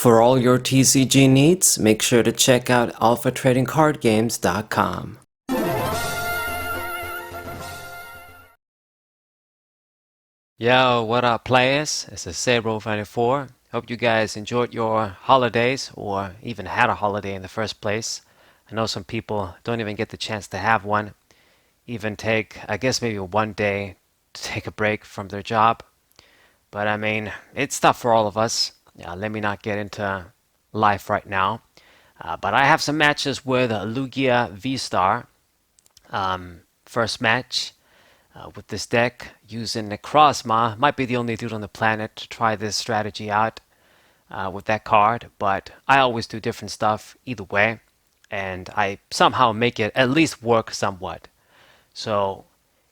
For all your TCG needs, make sure to check out alphatradingcardgames.com. Yo, what up, players? This is Sableye 4. Hope you guys enjoyed your holidays or even had a holiday in the first place. I know some people don't even get the chance to have one, even take, I guess, maybe one day to take a break from their job. But I mean, it's tough for all of us. Let me not get into life right now. But I have some matches with Lugia VSTAR. First match with this deck using Necrozma. Might be the only dude on the planet to try this strategy out with that card, but I always do different stuff either way, and I somehow make it at least work somewhat. So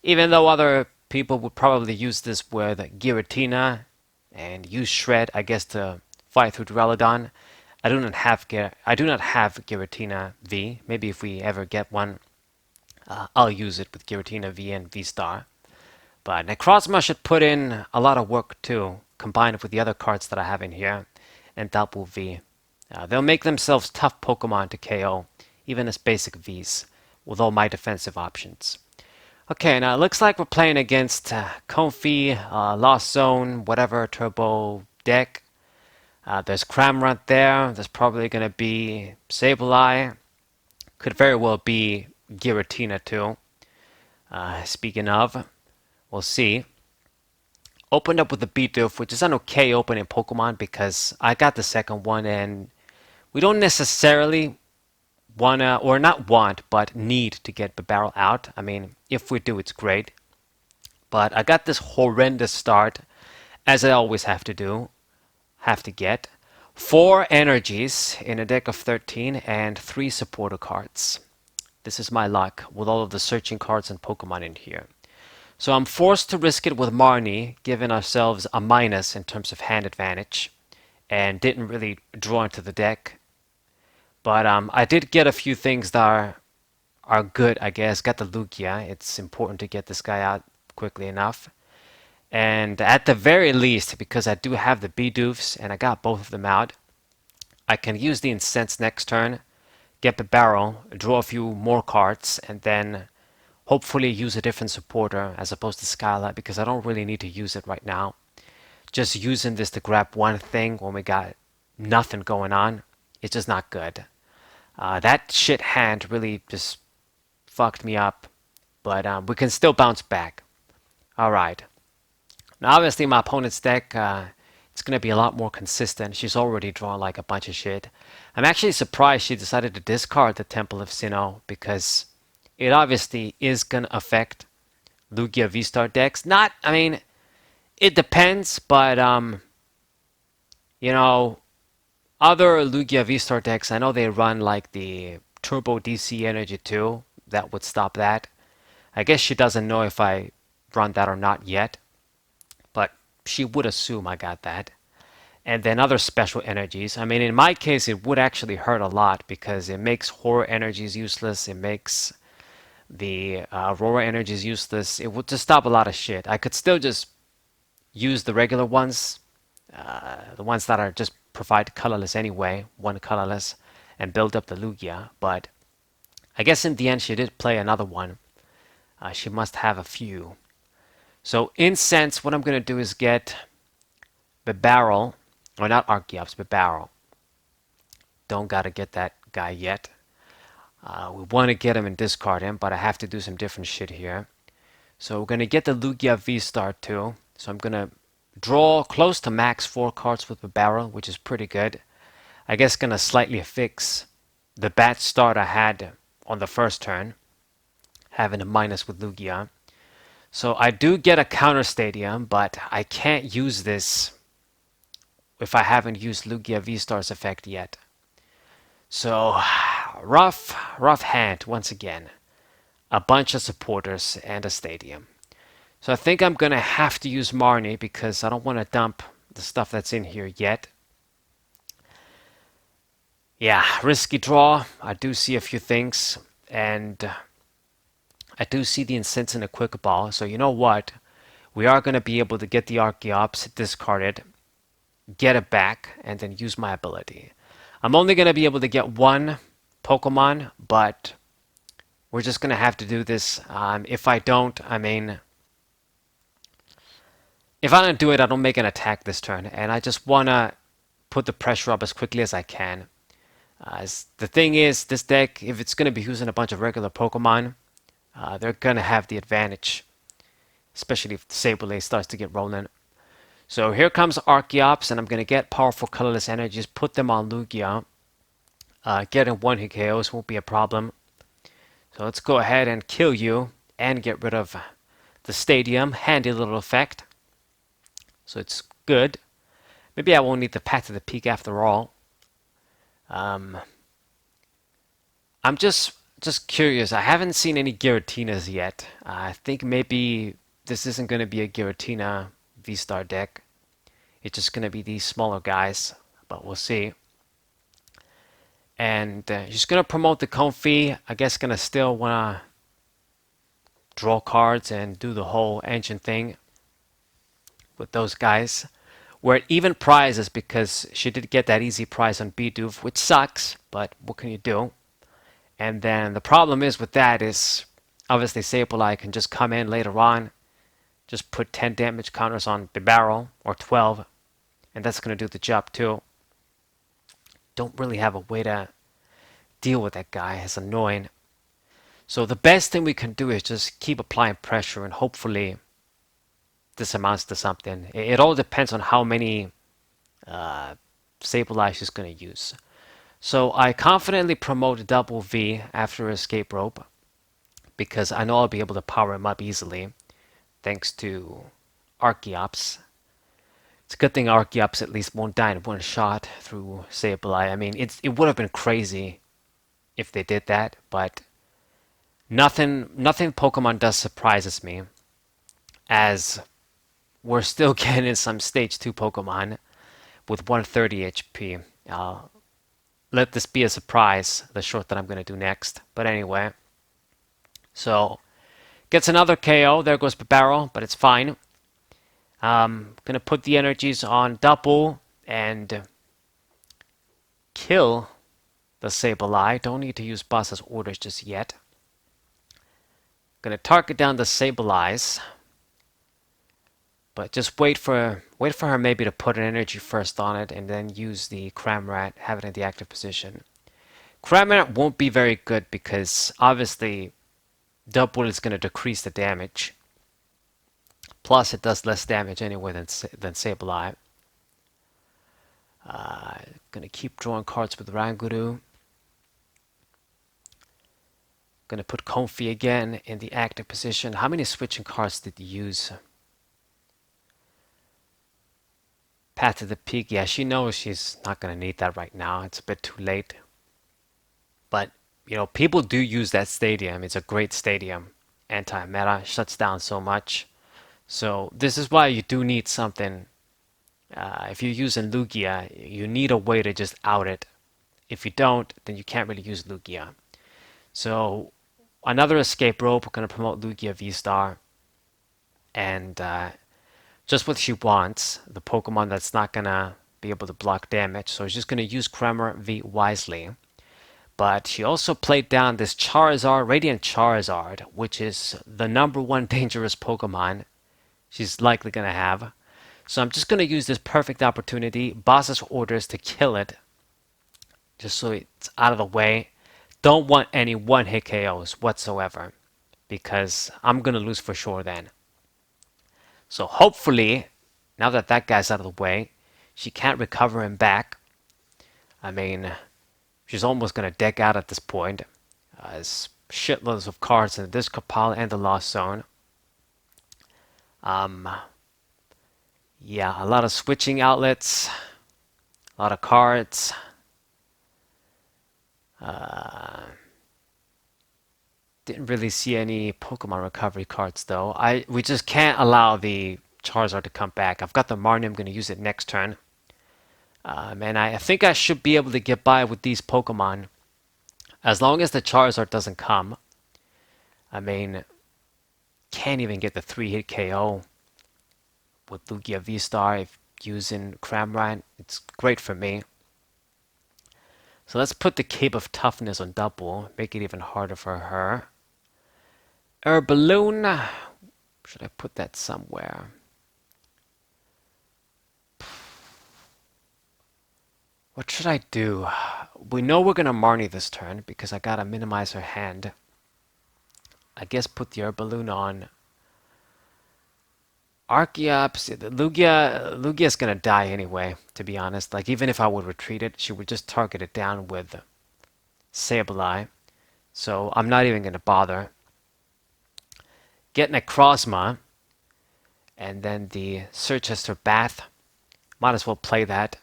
even though other people would probably use this with Giratina and use Shred, I guess, to fight through Duraludon, I do not have Giratina V. Maybe if we ever get one, I'll use it with Giratina V and V Star. But Necrozma should put in a lot of work too, combined with the other cards that I have in here, and Tapu V. They'll make themselves tough Pokemon to KO, even as basic Vs, with all my defensive options. Okay, now it looks like we're playing against Comfy, Lost Zone, whatever turbo deck. There's Cramorant there. There's probably going to be Sableye. Could very well be Giratina too. Speaking of, we'll see. Opened up with the Bidoof, which is an okay opening Pokemon because I got the second one and we don't necessarily wanna, or not want, but need to get bibarel out. I mean, if we do, it's great. But I got this horrendous start, as I always have to do, have to get. 4 energies in a deck of 13 and 3 supporter cards. This is my luck with all of the searching cards and Pokemon in here. So I'm forced to risk it with Marnie, giving ourselves a minus in terms of hand advantage, and didn't really draw into the deck. But I did get a few things that are good, I guess. Got the Lugia. It's important to get this guy out quickly enough. And at the very least, because I do have the Bidoofs and I got both of them out, I can use the Incense next turn, get the barrel, draw a few more cards, and then hopefully use a different supporter as opposed to Skylight because I don't really need to use it right now. Just using this to grab one thing when we got nothing going on, it's just not good. That shit hand really just fucked me up, but we can still bounce back. Alright. Now obviously my opponent's deck, it's going to be a lot more consistent. She's already drawn like a bunch of shit. I'm actually surprised she decided to discard the Temple of Sinnoh because it obviously is going to affect Lugia V-Star decks. Not, I mean, it depends, but, you know, other Lugia V-Star decks, I know they run like the Turbo DC Energy too. That would stop that. I guess she doesn't know if I run that or not yet, but she would assume I got that. And then other special energies. I mean, in my case, it would actually hurt a lot because it makes Horror energies useless. It makes the Aurora energy is useless. It would just stop a lot of shit. I could still just use the regular ones, the ones that are just provide colorless anyway, one colorless, and build up the Lugia. But I guess in the end she did play another one. She must have a few. So in sense, what I'm going to do is get bibarel, or not archeops, bibarel. Don't gotta get that guy yet. We want to get him and discard him, but I have to do some different shit here. So we're going to get the Lugia V-Star too. So I'm going to draw close to max 4 cards with the barrel, which is pretty good. I guess going to slightly fix the bad start I had on the first turn, having a minus with Lugia. So I do get a counter stadium, but I can't use this if I haven't used Lugia V-Star's effect yet. So rough hand once again. A bunch of supporters and a stadium. So I think I'm going to have to use Marnie because I don't want to dump the stuff that's in here yet. Yeah, risky draw. I do see a few things. And I do see the Incense in a quick ball. So you know what? We are going to be able to get the Archeops discarded. get it back, and then use my ability. I'm only going to be able to get one Pokemon, but we're just going to have to do this. If I don't, if I don't do it, I don't make an attack this turn, and I just want to put the pressure up as quickly as I can. The thing is, this deck, if it's going to be using a bunch of regular Pokemon, they're going to have the advantage, especially if Sableye starts to get rolling. So here comes Archeops, and I'm going to get powerful colorless energies, put them on Lugia. Getting one hit KOs won't be a problem. So let's go ahead and kill you and get rid of the stadium. Handy little effect. So it's good. Maybe I won't need the Path to the Peak after all. I'm just curious. I haven't seen any Giratinas yet. I think maybe this isn't going to be a Giratina V-Star deck. It's just going to be these smaller guys, but we'll see. And she's going to promote the Comfy. I guess going to still want to draw cards and do the whole engine thing with those guys. Where it even prizes because she did get that easy prize on Bidoof, which sucks, but what can you do? And then the problem is with that is obviously Sableye can just come in later on, just put 10 damage counters on bibarel or 12, and that's going to do the job too. Don't really have a way to deal with that guy. It's annoying. So the best thing we can do is just keep applying pressure, and hopefully this amounts to something. It all depends on how many Sableye she's going to use. So I confidently promote double V after Escape Rope because I know I'll be able to power him up easily thanks to Archeops. It's a good thing Archeops at least won't die in one shot through Sableye. I mean, it would have been crazy if they did that, but nothing Pokemon does surprises me, as we're still getting some Stage 2 Pokemon with 130 HP. Let this be a surprise, the short that I'm going to do next. But anyway, so gets another KO. There goes Bibarel, but it's fine. Going to put the energies on double and kill the Sableye. Don't need to use boss's orders just yet. Going to target down the Sableyes. But just wait for her maybe to put an energy first on it and then use the Cramorant, have it in the active position. Cramorant won't be very good because obviously double is going to decrease the damage. Plus it does less damage anyway than Sableye. Going to keep drawing cards with Ranguru. Going to put Comfy again in the active position. How many switching cards did you use? Path to the Peak, yeah, she knows she's not going to need that right now. It's a bit too late. But, you know, people do use that stadium. It's a great stadium. Anti-meta, shuts down so much. So this is why you do need something. If you're using Lugia, you need a way to just out it. If you don't, then you can't really use Lugia. So another Escape Rope, we're going to promote Lugia VSTAR. And just what she wants, the Pokemon that's not going to be able to block damage. So she's just going to use Cramorant V wisely. But she also played down this Charizard, Radiant Charizard, which is the #1 dangerous Pokemon she's likely going to have. So I'm just going to use this perfect opportunity, boss's orders, to kill it. Just so it's out of the way. Don't want any one-hit KOs whatsoever, because I'm going to lose for sure then. So hopefully, now that that guy's out of the way, she can't recover him back. I mean, she's almost going to deck out at this point. There's shitloads of cards in the Discard pile and the Lost Zone. Yeah, a lot of switching outlets, a lot of cards. Didn't really see any Pokemon recovery cards though. We just can't allow the Charizard to come back. I've got the Marnie. I'm going to use it next turn. And I think I should be able to get by with these Pokemon as long as the Charizard doesn't come. I mean, can't even get the 3-hit KO with Lugia VSTAR. If using Cramorant. It's great for me. So let's put the Cape of Toughness on double, make it even harder for her. Balloon. Should I put that somewhere? What should I do? We know we're gonna Marnie this turn because I gotta minimize her hand. I guess put the balloon on. Archeops, Lugia's gonna die anyway, to be honest. Like, even if I would retreat it, she would just target it down with Sableye. So I'm not even gonna bother. Get Necrozma, and then the Chichester Bath. Might as well play that.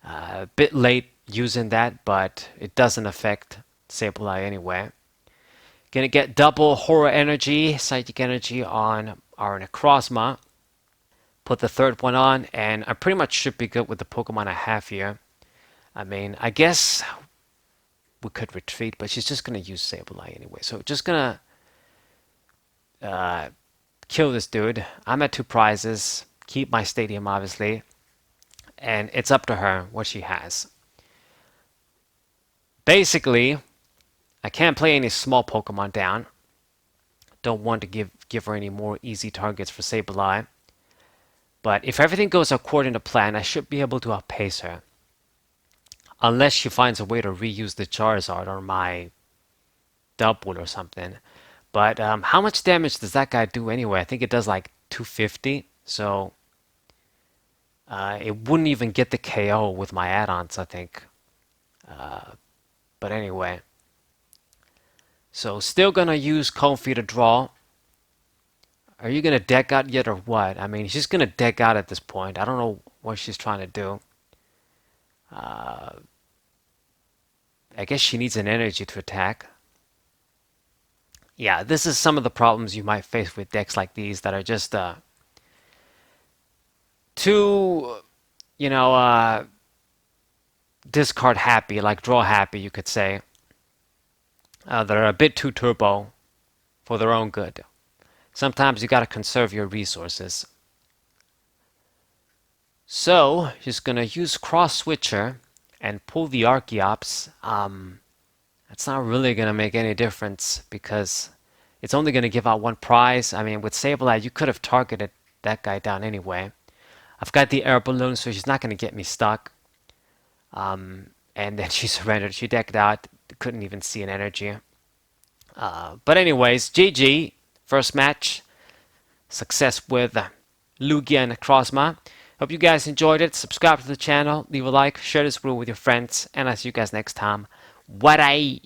A bit late using that, but it doesn't affect Sableye anyway. Gonna get double Horror Energy, Psychic Energy on our Necrozma. Put the third one on, and I pretty much should be good with the Pokemon I have here. I mean, I guess we could retreat, but she's just gonna use Sableye anyway. So just gonna kill this dude. I'm at 2 prizes. Keep my stadium, obviously. And it's up to her what she has. Basically, I can't play any small Pokemon down. Don't want to give her any more easy targets for Sableye. But if everything goes according to plan, I should be able to outpace her. Unless she finds a way to reuse the Charizard or my double or something. But how much damage does that guy do anyway? I think it does like 250. So it wouldn't even get the KO with my add-ons, I think. But anyway. So still gonna use Comfy to draw. Are you gonna deck out yet or what? I mean, she's gonna deck out at this point. I don't know what she's trying to do. I guess she needs an energy to attack. Yeah, this is some of the problems you might face with decks like these that are just too, discard happy, like draw happy, you could say. They're a bit too turbo for their own good. Sometimes you gotta conserve your resources. So, she's gonna use Cross Switcher and pull the Archeops. That's not really gonna make any difference because it's only gonna give out 1 prize. I mean, with Sableye, you could have targeted that guy down anyway. I've got the air balloon, so she's not gonna get me stuck. And then she surrendered. She decked out. Couldn't even see an energy. But anyways, GG. First match. Success with Lugia and Necrozma. Hope you guys enjoyed it. Subscribe to the channel. Leave a like. Share this video with your friends. And I'll see you guys next time. What I